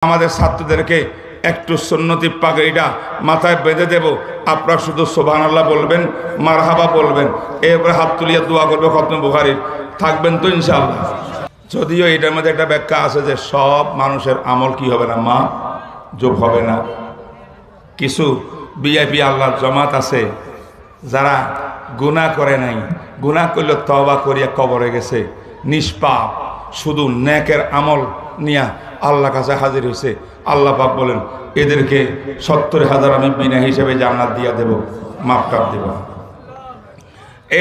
আমাদের ছাত্রদেরকে একটু সুন্নতি পাগড়িটা মাথায় বেঁধে দেব। আপনারা শুধু সুবহানাল্লাহ বলবেন, মারহাবা বলবেন, এরপরে হাত তুলিয়ে দোয়া করবে খতম বুখারীর। থাকবেন তো ইনশাআল্লাহ? যদিও এটার মধ্যে একটা ব্যাখ্যা আছে যে সব মানুষের আমল কি হবে না, মা যোগ হবে না। কিছু ভিআইপি আল্লাহর জমাত আছে যারা গুনাহ করে নাই, গুনাহ করলে তওবা করিয়া কবরে গেছে, নিষ্পাপ, শুধু নেকের আমল নিয়া আল্লাহ কাছে হাজির হয়েছে। আল্লাহ পাক বলেন এদেরকে 70,000 আমি বিনা হিসেবে জান্নাত দিয়া দেব, মাফটাপ দেব।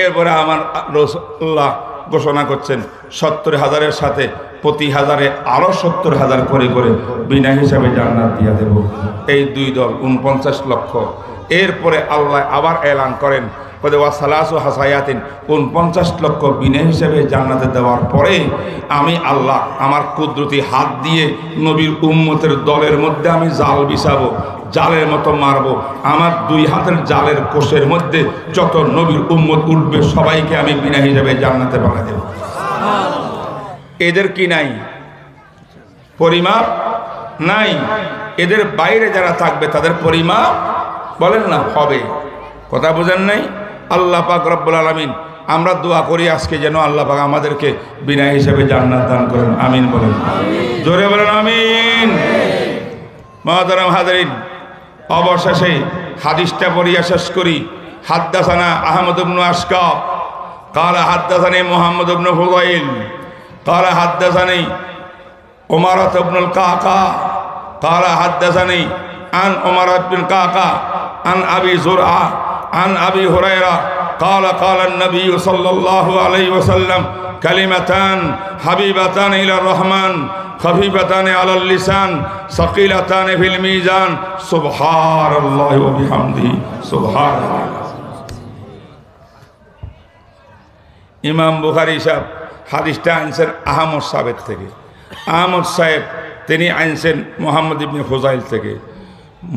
এরপরে আমার রাসূলুল্লাহ ঘোষণা করছেন 70,000-এর সাথে প্রতি হাজারে আরো 70,000 করে করে বিনা হিসাবে জান্নাত দিয়া দেব। এই দুই দল 49 লক্ষ। এরপরে আল্লাহ আবার এলান করেন 49 লক্ষ বিনা হিসেবে জান্নাতে দেওয়ার পরে আমি আল্লাহ আমার কুদরতি হাত দিয়ে নবীর উম্মতের দলের মধ্যে আমি জাল বিছাবো, জালের মতো মারবো। আমার দুই হাতের জালের কোষের মধ্যে যত নবীর উম্মত উঠবে সবাইকে আমি বিনা হিসেবে জান্নাতে বানিয়ে দেব। এদের কি নাই? পরিমাপ নাই। এদের বাইরে যারা থাকবে তাদের পরিমাপ বলেন না হবে। কথা বোঝেন নাই? আল্লাহ পাক রব্বুল আলামিন আমরা দোয়া করি আজকে যেন আল্লাহ পাক আমাদেরকে বিনা হিসেবে জান্নাত দান করেন। আমিন বলেন, জোরে বলেন আমিন। মুহতারাম হাজরিন, অবশেষে হাদিসটা পড়িয়া শেষ করি। হাদ্দাসানা আহমদ ইবনে আশকাব ক্বালা হাদ্দাসানি মুহাম্মদ ইবনে ফুদাইল ক্বালা হাদ্দাসানি উমারা ইবনুল কাকা ক্বালা হাদ্দাসানি আন উমারা ইবনুল কাকা আন আবি যুরআ عن أبي هريرة قال قال النبي صلى الله عليه وسلم كلمتان حبيبتان إلى الرحمن خفيفتان على اللسان ثقيلتان في الميزان سبحان الله وبحمده سبحان الله। ইমাম বুখারী সাহেব হাদিসটা আনছেন আহমদ সাহেবের থেকে। আহমদ সাহেব তিনি আনছেন মুহাম্মদ ইবনে ফুজাইল থেকে।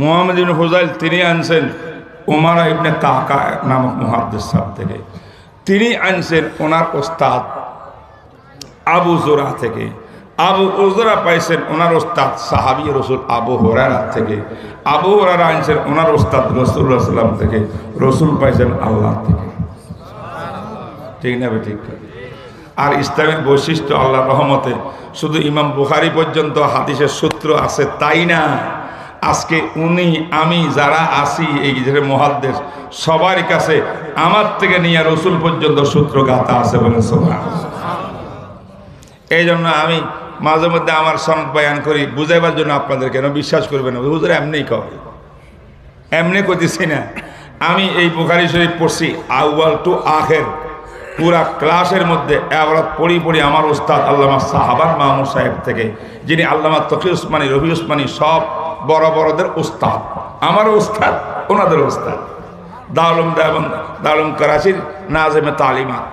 মুহাম্মদ ইবনে ফুজাইল তিনি আনছেন উমারা ইবনে কাকা নামক মুহাদ্দিস সাহেব থেকে। তিনি আনছেন ওনার ওস্তাদ আবু যুরআ থেকে। আবু যুরআ পাইছেন ওনার ওস্তাদ সাহাবী রাসূল আবু হুরায়রা থেকে। আবু হুরায়রা আনছেন ওনার ওস্তাদ রাসূলুল্লাহ সাল্লাল্লাহু আলাইহি ওয়াসাল্লাম থেকে। রাসূল পাইছেন আল্লাহ থেকে। ঠিক না ঠিক? আর ইসলামের বৈশিষ্ট্য আল্লাহর রহমতে শুধু ইমাম বুখারী পর্যন্ত হাদিসের সূত্র আছে তাই না, আজকে উনি আমি যারা আছি এই যে মুহাদ্দিস সবার কাছে আমার থেকে নিয়ে রাসূল পর্যন্ত সূত্র গাথা আছে, বলেন সুবহানাল্লাহ। এই জন্য আমি মাঝে মধ্যে আমার সনদ বয়ান করি বুঝাইবার জন্য আপনাদের, কেন বিশ্বাস করবেন না হুজুর এমনিই কয়, এমনি কইতেছি না। আমি এই বুখারী শরীফ পড়ছি আউয়াল টু আখির পুরা ক্লাসের মধ্যে এবারত পড়ি আমার ওস্তাদ আল্লামা সাহাবান মাহমুদ সাহেব থেকে, যিনি আল্লামা তকি উসমানী, রবি উসমানী সব বড় বড়দের ওস্তাদ, আমার ওস্তাদ ওনাদের ওস্তাদ। দারুল করাচির নাজেমে তালিমাত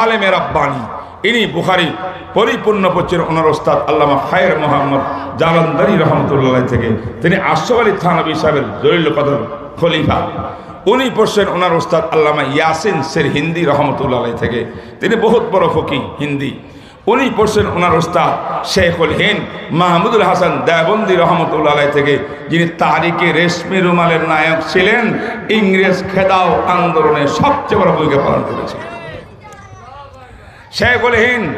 আলেমে রাব্বানী, ইনি বুখারী পরিপূর্ণ পড়ছেন ওনার ওস্তাদ আল্লামা খায়ের মোহাম্মদ জালান্দারি রহমতুল্লাহ থেকে। তিনি আশরাফ আলী থানভী সাহেবের জলিলুল কদর খলিফা, উনি পড়ছেন ওনার ওস্তাদ আল্লামা ইয়াসিন সের হিন্দি রহমতুল্লাহ থেকে। তিনি বহুত বড় ফকি হিন্দি। উনি পড়ছেন ওনার ওস্তাদ শেখুল হিন্দ মাহমুদুল হাসান দেওবন্দি রহমতুল্লাহ থেকে, যিনি তাহরিকে রেশমি রুমালের নায়ক ছিলেন, ইংরেজ খেদাও আন্দোলনে সবচেয়ে বড় ভূমিকা পালন করেছিলেন। শেখুল হিন্দ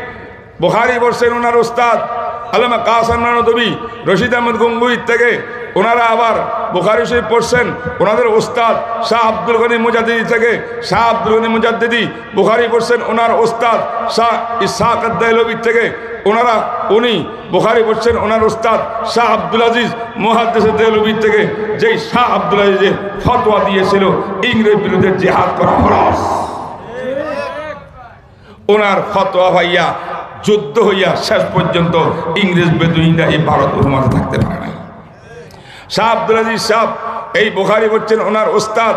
বুখারী পড়ছেন ওনার ওস্তাদ আল্লামা কাসেম নানদবী, রশিদ আহমদ গঙ্গুই থেকে। ওনারা আবার বুখারী শরীফ পড়ছেন ওনাদের ওস্তাদ শাহ আব্দুল গনি মুজাদ্দিদি থেকে। শাহ আব্দুল গনি মুজাদ্দিদি বুখারী পড়ছেন ওনার ওস্তাদ শাহ ইসহাক আদ-দেহলভী থেকে। উনি বুখারী পড়ছেন ওনার ওস্তাদ শাহ আব্দুল আজিজ মুহাদ্দিস দেহলভী থেকে, যেই শাহ আব্দুল আজিজের ফতোয়া দিয়েছিল ইংরেজ বিরুদ্ধে জিহাদ করা ফরজ। ওনার ফতোয়া ভাইয়া যুদ্ধ হইয়া শেষ পর্যন্ত ইংরেজ বেদুইনরা এই ভারত উপমহাদেশে থাকতে পারে না। শাহ আব্দুল আজিজ সাহেব এই বুখারী পড়ছেন ওনার ওস্তাদ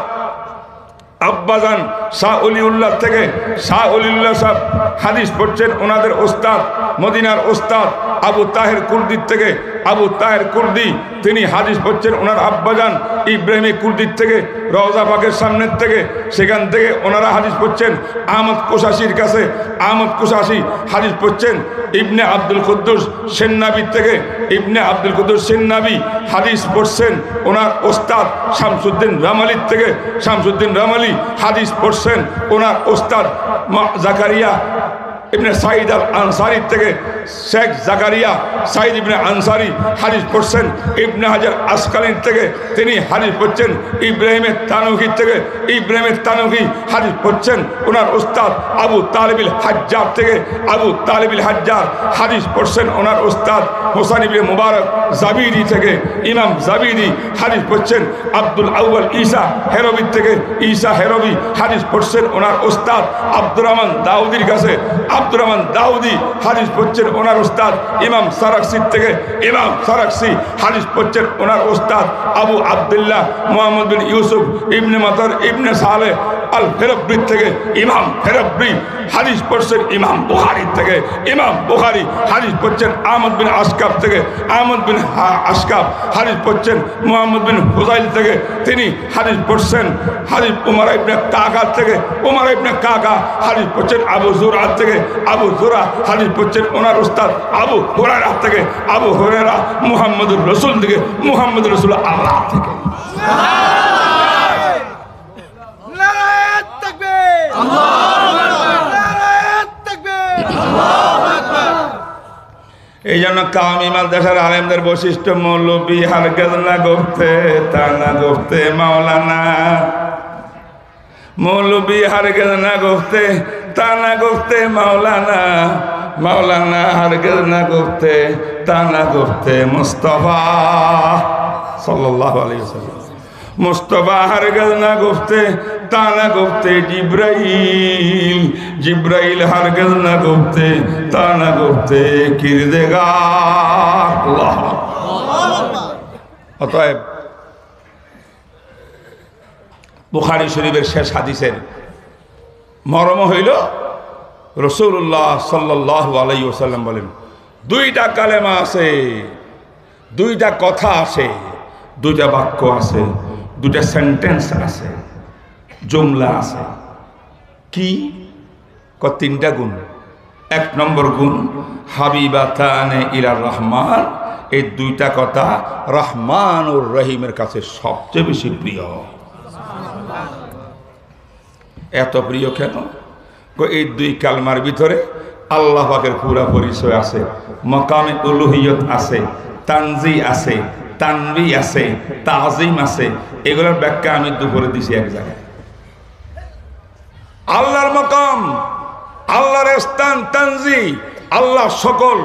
আব্বাজান শাহ অলিউল্লাহ থেকে শাহ অলিউল্লাহ সাহেব হাদিস পড়ছেন, ওনাদের ওস্তাদ মদিনার ওস্তাদ আবু তাহের কুর্দির থেকে আবু তাহের কুর্দি তিনি হাদিস পড়ছেন ওনার আব্বাজান ইব্রাহিম কুর্দির থেকে, রওজা পাকের সামনের থেকে, সেখান থেকে ওনারা হাদিস পড়ছেন আহমদ কোশাসির কাছে, আহমদ কোশাসি হাদিস পড়ছেন ইবনে আব্দুল কুদ্দুস সেন্নাবির থেকে, ইবনে আব্দুল কুদ্দুস সেন্নাবি হাদিস পড়ছেন ওনার ওস্তাদ শামসুদ্দিন রামালির থেকে, শামসুদ্দিন রামালি হাদিস পড়ছেন ওনার ওস্তাদ জাকারিয়া ইবনে সাইদ আল আনসারির থেকে, শেখ জাকারিয়া সাইদ ইবনে আনসারি হাদিস পড়ছেন ইবনে হাজার আসকালির থেকে, তিনি হাদিস পড়ছেন ইব্রাহিমের তানুহির থেকে, ইব্রাহিমের তানুহি হাদিস পড়ছেন ওনার ওস্তাদ আবু তালেবিল হাজ্জার থেকে, আবু তালেবিল হাজ্জার হাদিস পড়ছেন ওনার ওস্তাদ হোসান ইবনে মুবারক জাবিরি থেকে, ইমাম জাবিরি হাদিস পড়ছেন আব্দুল আউয়াল ঈসা হেরবির থেকে, ঈসা হেরবি হাদিস পড়ছেন ওনার ওস্তাদ আব্দুর রহমান দাউদির কাছে, আব্দুর রহমান দাউদি হাদিস পড়ছেন ওনার ওস্তাদ ইমাম সারাকসির থেকে, ইমাম সারাকসি হাদিস পড়ছেন ওনার ওস্তাদ আবু আব্দুল্লাহ মুহাম্মদ বিন ইউসুফ ইবনে মাতার ইবনে সালেহ আল ফেরব্রি থেকে, ইমাম ফেরব্রি হাদিস পড়ছেন ইমাম বুখারী থেকে, ইমাম বুখারী হাদিস পড়ছেন আহমদ বিন আসকাব থেকে, আহমদ বিন আসকাব হাদিস পড়ছেন মুহাম্মদ বিন হুযাইল থেকে, তিনি হাদিস পড়ছেন হাদিস উমর ইবনে কাকা থেকে, উমর ইবনে কাকা হাদিস পড়ছেন আবু যুরআ থেকে, আবু যুরআ হাদিস পড়ছেন ওনার উস্তাদ আবু হুরায়রা থেকে, আবু হুরায়রা মুহাম্মদুর রাসূল থেকে, মুহাম্মদুর রাসূল আল্লাহ থেকে। এই জন্য কামি মাদ্রাসার আলেমদের বৈশিষ্ট্য মৌলবী হারগেজ না গফতে তা না গফতে মাওলানা, মৌলবী হারগেজ না গফতে তা না গফতে মাওলানা, মাওলানা হারগেজ না গফতে তা না গফতে মুস্তাফা সাল্লাল্লাহু আলাইহি ওয়াসাল্লাম, মুস্তাফা হারগেজ না গফতে তা না গফতে জিব্রাইল, জিব্রাইল হারগেজ না গফতে তা না গফতে কিরদেগার। আল্লাহ। অতএব বুখারী শরীফের শেষ হাদিসের মর্ম হইল রাসূলুল্লাহ সাল্লাল্লাহু আলাইহি ওয়াসাল্লাম বলেন, দুইটা কালেমা আছে, দুইটা কথা আছে, দুইটা বাক্য আছে, দুইটা সেন্টেন্স আছে, জুমলা আছে। কি? তিনটা গুণ। এক নম্বর গুণ হাবিবাতানে ইলার রহমান, এই দুইটা কথা রহমান ও রহিমের কাছে সবচেয়ে বেশি প্রিয়। এত প্রিয় কেন? এই দুই কালমার ভিতরে আল্লাহ পাকের পুরা পরিচয় আছে, মাকামে উলুহিয়ত আছে, তানজি আছে, তানবি আছে, তাজিম আছে। এগুলোর ব্যাখ্যা আমি দুপুরে দিছি এক জায়গায়। আল্লাহর মাকাম, আল্লাহর স্থান, তানজি, আল্লাহ সকল,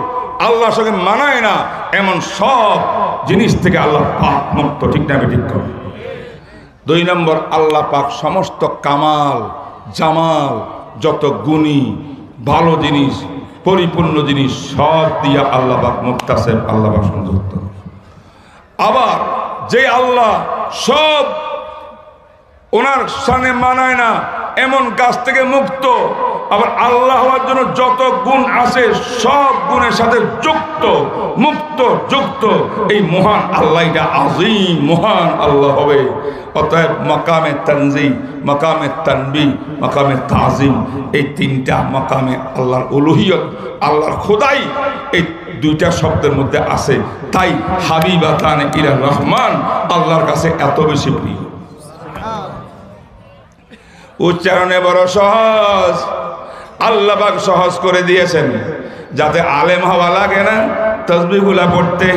আল্লাহর সঙ্গে মানায় না এমন সব জিনিস থেকে আল্লাহ পাক মুক্ত। ঠিক না? ঠিক করে। দুই নম্বর, আল্লাহ পাক সমস্ত কামাল জামাল, যত গুণী ভালো জিনিস, পরিপূর্ণ জিনিস সব দিয়া আল্লাহ পাক মুক্তাসেব, আল্লাহ পাক সংযুক্ত। আবার যে আল্লাহ সব ওনার সামনে মানায় না এমন কাজ থেকে মুক্ত, আবার আল্লাহ হওয়ার জন্য যত গুণ আছে সব গুণের সাথে যুক্ত, মুক্ত, যুক্ত, এই মহান আল্লাহ, এটা আজিম মহান আল্লাহ হবে। অতএব মাকামে তানজি, মাকামে তানবি, মাকামে তাজিম, এই তিনটা মাকামে আল্লাহর উলুহিয়ত, আল্লাহর খোদাই, এই দুইটা শব্দের মধ্যে আছে। তাই হাবিবাতানে ইলার রহমান আল্লাহর কাছে এত বেশি প্রিয়। উচ্চারণে বড় সহজ, আল্লাহ পাক সহজ করে দিয়েছেন যাতে আলেম হওয়া লাগে না, তাসবিহগুলা পড়তে।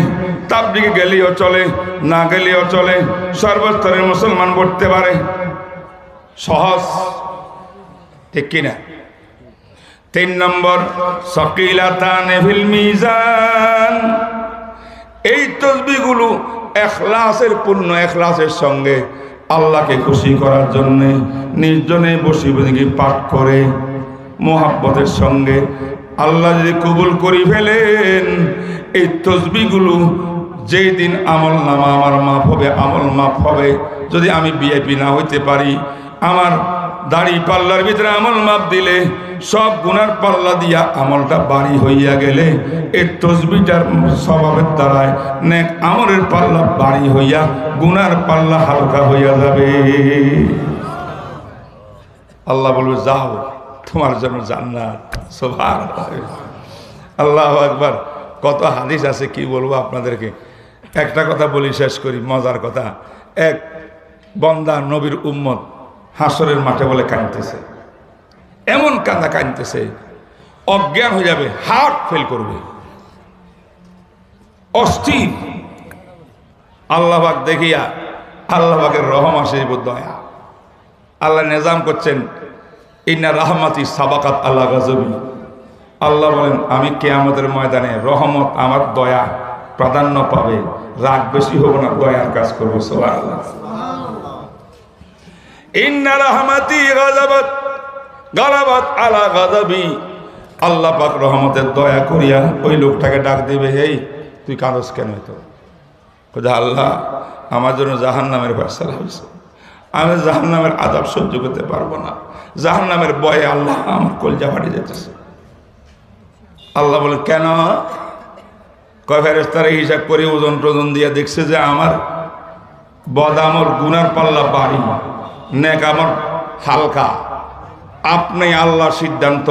তাবলিগে গেলেও চলে, না গেলেও চলে, সর্বস্তরের মুসলমান পড়তে পারে, সহজ। ঠিক কিনা? 3 নম্বর, সাকিলাতানে ফিল মিজান, এই তাসবিহগুলো ইখলাসের পূর্ণ ইখলাসের সঙ্গে আল্লাহকে খুশি করার জন্যে নির্জনে বসে বসে পাঠ করে মোহাব্বতের সঙ্গে আল্লাহ যদি কবুল করে ফেলেন, এই তসবিহগুলো যেই দিন আমল নামা আমার মাফ হবে, আমল মাফ হবে। যদি আমি ভিআইপি না হইতে পারি, আমার দাড়ি পাল্লার ভিতরে আমল মাপ দিলে সব গুনার পাল্লা দিয়া আমলটা বাড়ি হইয়া গেলে এই তসবিটার স্বভাবের দ্বারায় নেক আমলের পাল্লা বাড়ি হইয়া গুনার পাল্লা হালকা হইয়া যাবে। আল্লাহ বলবে যাও তোমার জন্য জান্নাত। সুবহানাল্লাহ, আল্লাহু আকবার। কত হাদিস আছে কি বলবো আপনাদেরকে। একটা কথা বলি শেষ করি, মজার কথা। এক বান্দা নবীর উম্মত হাসরের মাঠে বলে কাঁদতেছে, এমন কাঁদা কাঁদতেছে অজ্ঞান হয়ে যাবে, হার্ট ফেল করবে, অস্থির। আল্লাহ পাক দেখিয়া আল্লাহ পাকের রহম আসে, দয়া। আল্লাহ নিজাম করছেন ইন্না রাহমাতি সাবাকাত আল্লাহ গাজবি। আল্লাহ বলেন আমি কিয়ামতের ময়দানে রহমত আমার দয়া প্রাধান্য পাবে, রাগ বেশি হবো না, দয়ার কাজ করবো। সুবহানাল্লাহ। ইন্না রাহমাতি গালাবাত আলা গাযবি। আল্লাহ পাক রহমতের দয়া করিয়া ওই লোকটাকে ডাক দিবে, এই তুই কাঁদস কেন? তো খোদা আল্লাহ আমার জন্য জাহান্নামের ফয়সালা হয়েছে, আমি জাহান্নামের আযাব সহ্য করতে পারবো না, জাহান্নামের ভয়ে আল্লাহ আমার কলজা ফাটে যেতেছে। আল্লাহ বলে কেন? কয় ফেরেশতারা হিসাব করে ওজন টোজন দিয়ে দেখছে যে আমার বদামর গুনার পাল্লা বাড়ি, নেক আমল হালকা। আপনি আল্লাহর সিদ্ধান্ত,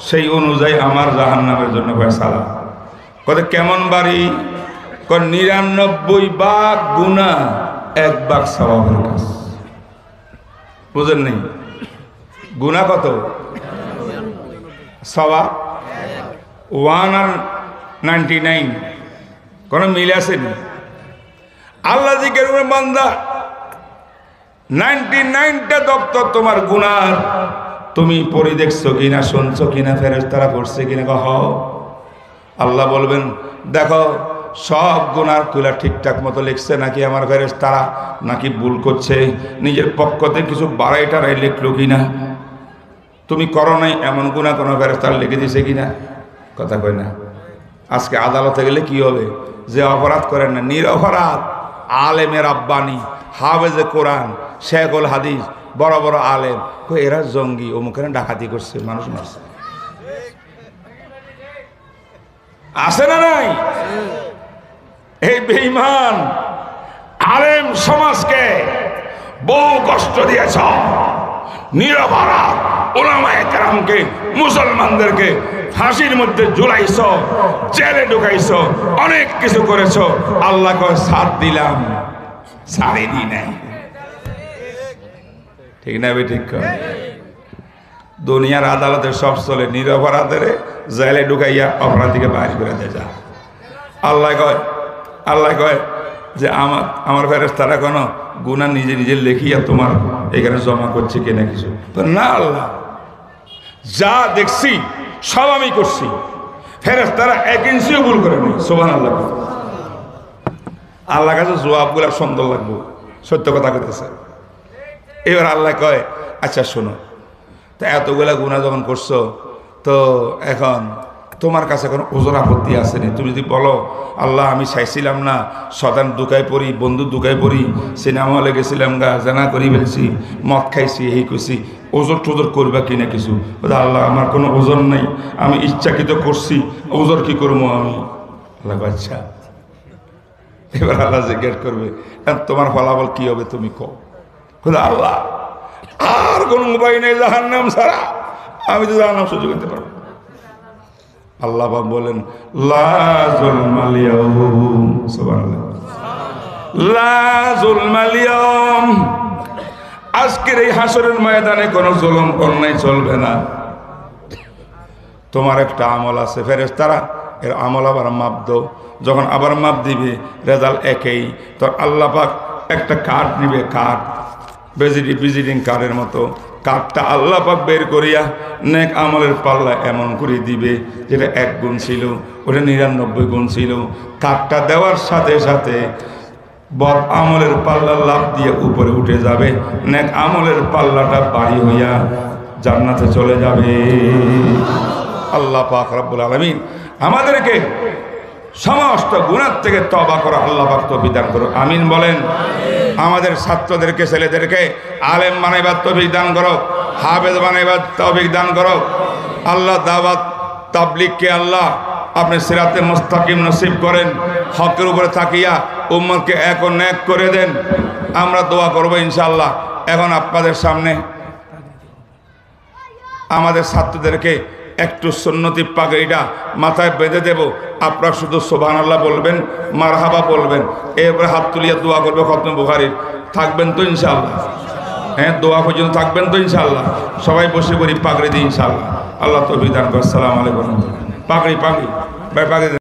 সেই অনুযায়ী আমার জাহান্নামের জন্য ফয়সালা। কত কেমন বাড়ি? 99 ভাগ গুনাহ, 1 ভাগ সওয়াবের কাজ। বুঝেন নেই? গুনাহ কত? সওয়াব 199। কোনো মিল আছে না? আল্লাহ জিকির করে বান্দা 99টা দপ্তর তোমার গুনার, তুমি পড়ে দেখছো কিনা, শুনছো কিনা, ফেরেশতারা পড়ছে কিনা? কহ আল্লাহ বলবেন দেখো সব গুনার তুলা ঠিকঠাক মতো লিখছে নাকি আমার ফেরেশতারা, নাকি ভুল করছে, নিজের পক্ষ থেকে কিছু বাড়াই টাড়াই লিখলো কিনা, তুমি করো নাই এমন গুনাহ কোনো ফেরেশতারা লিখে দিছে কিনা? কথা কয় না। আজকে আদালতে গেলে কি হবে? যে অপরাধ করেন না, নিরপরাধ আলেমে রাব্বানি, হাফেজে কোরআন, শেখুল হাদিস, বড় বড় আলেম, এরা জঙ্গি, অমুকেরা ডাকাতি করছে, মানুষ মারছে। আছে না নাই? এই বেঈমান আলেম সমাজকে বহু কষ্ট দিয়েছ, নিরপরাধ উলামায়ে কেরামকে, মুসলমানদেরকে ফাঁসির মধ্যে ঝুলাইছ, জেলে ঢুকাইছ, অনেক কিছু করেছ। আল্লাহ কয় সাথ দিলাম, ছাড়েনি নাই। ঠিক না? ঠিক। দুনিয়ার আদালতে সব চলে, নিরপরাধের জেলে ঢুকাইয়া অপরাধীকে বাইর করে দেয় যা। আল্লাহ কয় যে আমার ফেরেশতারা কোনো গুনাহ নিজে নিজে লেখিয়া তোমার এখানে জমা করছে কিনা কিছু না। আল্লাহ যা দেখছি সব আমি করছি, ফেরেশতারা 1 ইঞ্চিও ভুল করে নাই। সুবহানাল্লাহ। আল্লাহ কাছে জবাবগুলো সুন্দর লাগবো, সত্য কথা কইতেছে। এবার আল্লাহ কয় আচ্ছা শোনো, তা এতগুলা গুনাহ যখন করছো, তো এখন তোমার কাছে কোনো ওজোর আপত্তি আসেনি? তুমি যদি বলো আল্লাহ আমি চাইছিলাম না, সদান দুকায় পড়ি, বন্ধু দুকায় পড়ি, সিনেমা হলে গেছিলাম, গা জানা করি ফেলছি, মদ খাইছি, এই করছি, ওজোর টোজোর করবা কিনা কিছু? আল্লাহ আমার কোনো ওজন নেই, আমি ইচ্ছাকৃত করছি, ওজোর কি করবো আমি? আল্লাহ আচ্ছা। এবার আল্লাহ জিজ্ঞেস করবে তোমার ফলাফল কি হবে, তুমি কও। আল্লাহ আর কোনো উপায় নেই জাহান্নাম ছাড়া, আমি তো জাহান্নাম সহ্য করতে পারবো। আল্লাহ বলেন লা যুলমাল ইয়াউম, সুবহানাল্লাহ, লা যুলমাল ইয়াউম। আজকের এই হাসরের ময়দানে কোনো জুলুম অন্যায় চলবে না। তোমার একটা আমল আছে, ফেরেশতারা এর আমল আবার মাপ দাও। যখন আবার মাপ দিবে রেজাল্ট একই, তো আল্লাহ পাক একটা কার্ড নিবে, কার্ড ভিজিটিং কার্ডের মতো, কার্ডটা আল্লাহ পাক বের করিয়া নেক আমলের পাল্লা এমন করে দিবে যেটা 1 গুণ ছিল ওটা 99 গুণ ছিল। কার্ডটা দেওয়ার সাথে সাথে বদ আমলের পাল্লা লাভ দিয়ে উপরে উঠে যাবে, নেক আমলের পাল্লাটা বাড়ি হইয়া জান্নাতে চলে যাবে। আল্লাহ পাক রব্বুল আলামিন আমাদেরকে সমস্ত গুনাহ থেকে তওবা করো, আল্লাহ পাক তৌফিক দান করো, আমিন বলেন। আমাদের ছাত্রদেরকে ছেলেদেরকে আলেম বানাইবার তৌফিক দান করো, হাফেজ বানাইবার তৌফিক দান করো। আল্লাহ দাওয়াত তাবলীগকে আল্লাহ আপনি সিরাতে মুস্তাকিম নসিব করেন, হকের উপরে থাকিয়া উম্মতকে এক ও নেক করে দেন। আমরা দোয়া করব ইনশাআল্লাহ। এখন আপনাদের সামনে আমাদের ছাত্রদেরকে একটু সুন্নতি পাগড়িটা মাথায় বেঁধে দেব। আপনারা শুধু সুবহানাল্লাহ বলবেন, মারহাবা বলবেন, এরপরে হাত তুলিয়া দোয়া করবে খতম বুখারীর। থাকবেন তো ইনশাআল্লাহ? হ্যাঁ, দোয়া পর্যন্ত থাকবেন তো ইনশাআল্লাহ? সবাই বসে করি পাগড়ি দিই ইনশাআল্লাহ। আল্লাহ তৌফিক দান করুন। আসসালামু আলাইকুম। পাগড়ি পাগড়ি ভাই, পাগড়ি